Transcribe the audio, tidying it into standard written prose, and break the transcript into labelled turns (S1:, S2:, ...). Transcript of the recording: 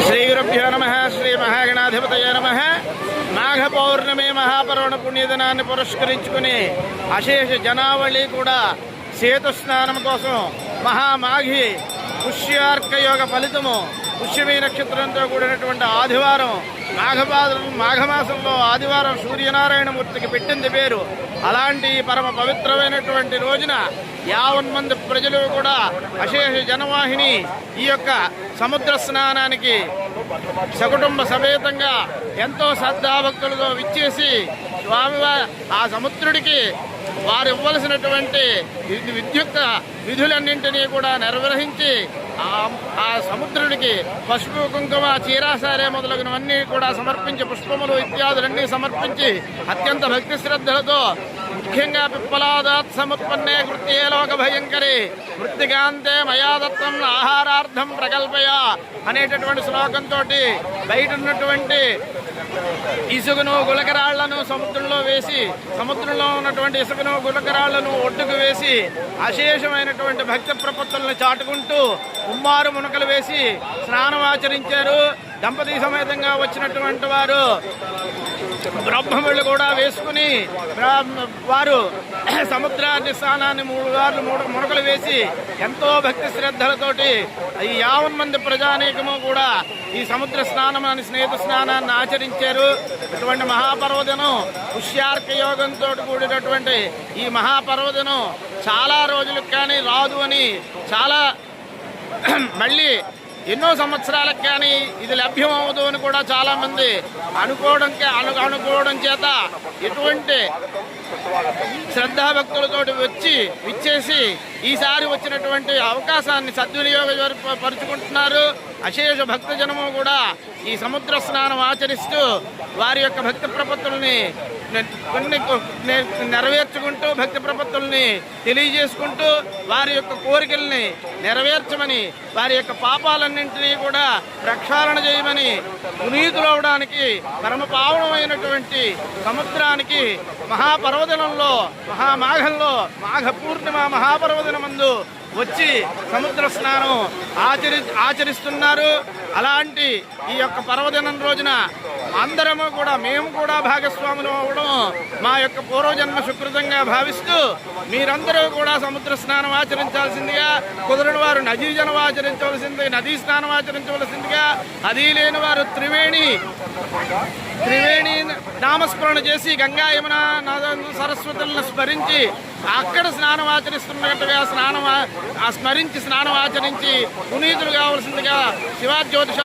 S1: శ్రీగురుభ్యో నమః. శ్రీ మహాగణాధిపతయే నమః. మాఘ పౌర్ణమి మహాపర్వణ పుణ్యదినాన్ని పురస్కరించుకుని అశేష జనావళి కూడా సేతు స్నానం కోసం మహామాఘి పుష్యార్కయోగ ఫలితము పుష్యమి నక్షత్రంతో కూడినటువంటి ఆదివారం మాఘమాసంలో ఆదివారం సూర్యనారాయణమూర్తికి పెట్టింది పేరు. అలాంటి పరమ పవిత్రమైనటువంటి రోజున 50 మంది ప్రజలు కూడా అశేష జనవాహిని ఈ యొక్క సముద్ర స్నానానికి సకుటుంబ సమేతంగా ఎంతో శ్రద్ధాభక్తులతో విచ్చేసి స్వామివారి ఆ సముద్రుడికి వారు ఇవ్వవలసినటువంటి విద్యుక్త విధులన్నింటినీ కూడా నిర్వహించి ఆ సముద్రుడికి పసుపు కుంకుమ చీరాసారే మొదలగునవన్నీ కూడా సమర్పించి పుష్పములు ఇత్యాదులన్నీ సమర్పించి అత్యంత భక్తి శ్రద్ధలతో ముఖ్యంగా పిప్పలాదాత్ సముత్పన్నే కృత్యే లోక భయంకరి వృత్తికాంతే మయాదత్తం ఆహారార్థం ప్రకల్పయ అనేటటువంటి శ్లోకంతో బయట ఉన్నటువంటి ఇసుకను గులకరాళ్లను సముద్రంలో వేసి సముద్రంలో ఉన్నటువంటి ఇసుకను గులకరాళ్లను ఒడ్డుకు వేసి అశేషమైనటువంటి భక్తి ప్రపత్తులను చాటుకుంటూ ఉమ్మారు మునకలు వేసి స్నానం ఆచరించారు. దంపతి సమేతంగా వచ్చినటువంటి వారు బ్రహ్మముళ్ళు కూడా వేసుకుని వారు సముద్రాన్ని స్నానాన్ని 3 మునకలు వేసి ఎంతో భక్తి శ్రద్ధలతోటి ఈ 50 మంది ప్రజానీకము కూడా ఈ సముద్ర స్నానం అని స్నేహితు స్నానాన్ని ఆచరించారు. ఇటువంటి మహాపర్వదినం పుష్యార్క యోగంతో కూడినటువంటి ఈ మహాపర్వదినం చాలా రోజులకు కానీ రాదు అని చాలా మళ్ళీ ఎన్నో సంవత్సరాలకు కానీ ఇది లభ్యం అవ్వదు అని కూడా చాలామంది అనుకోవడం చేత ఎటువంటి శ్రద్ధాభక్తులతో విచ్చేసి ఈసారి వచ్చినటువంటి అవకాశాన్ని సద్వినియోగపరుచుకుంటున్నారు. అశేష భక్తజనము కూడా ఈ సముద్ర స్నానం ఆచరిస్తూ వారి యొక్క భక్తి ప్రపత్తుల్ని కొన్ని నెరవేర్చుకుంటూ భక్తి ప్రపత్తుల్ని తెలియజేసుకుంటూ వారి యొక్క కోరికల్ని నెరవేర్చమని వారి యొక్క పాపాలన్నింటినీ కూడా ప్రక్షాళన చేయమని పునీతులవడానికి పరమ పావనమైనటువంటి సముద్రానికి మహాపర్వదినంలో మహామాఘంలో మాఘ పూర్ణిమ మహాపర్వదినమందు వచ్చి సముద్ర స్నానం ఆచరిస్తున్నారు. అలాంటి ఈ యొక్క పర్వదినం రోజున అందరము కూడా మేము కూడా భాగస్వాములు అవ్వడం మా యొక్క పూర్వజన్మ సుకృతంగా భావిస్తూ మీరందరూ కూడా సముద్ర స్నానం ఆచరించాల్సిందిగా, కుదరని వారు నదీ స్నానం ఆచరించవలసిందిగా, నదీ లేని వారు త్రివేణి నామస్మరణ చేసి గంగా యమున సరస్వతులను స్మరించి అక్కడ స్నానం ఆచరిస్తున్నట్టుగా స్మరించి స్నానం ఆచరించి పునీతులు కావలసిందిగా శివాజ్యోతిష